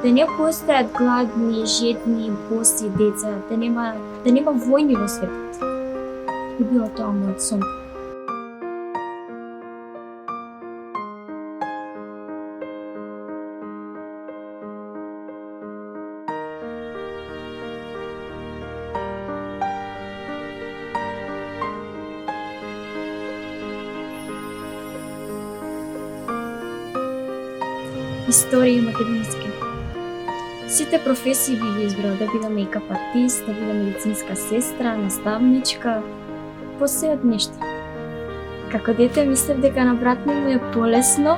да не постојат гладни, жедни, боси деца, да нема војни во светот. И било тоа мојот сон. Историја македонски. Сите професии би ги избрала, да бидам мејкап артист, да бидам медицинска сестра, наставничка, по се од нешто. Како дете мислев дека на брат ми му е полесно,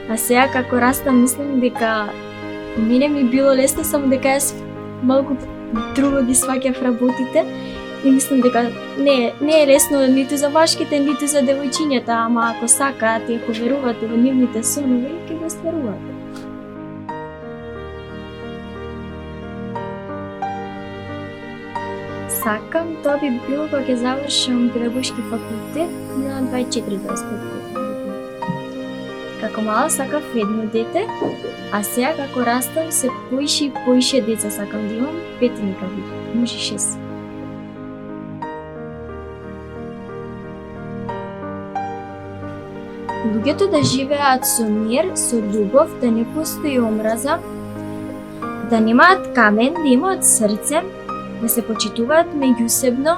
а сега како растам мислам дека мене ми било лесно, само дека јас малку друго ги сваќав работите и мислам дека не е лесно ниту за башките, ниту за девојчињата, ама ако сакаат и ако верувате во нивните сонови, ќе го стварувате. Сакам, тоа би било кога ќе завршам педагошки факултет на 24-25 години. Како мала сакав едно дете, а сега како растам се поише и поише деца сакам да имам, 5 нека биде, може 6. Луѓето да живеат со мир, со љубов, да не постои омраза, да немаат камен, да имаат срце, да се почитуваат меѓусебно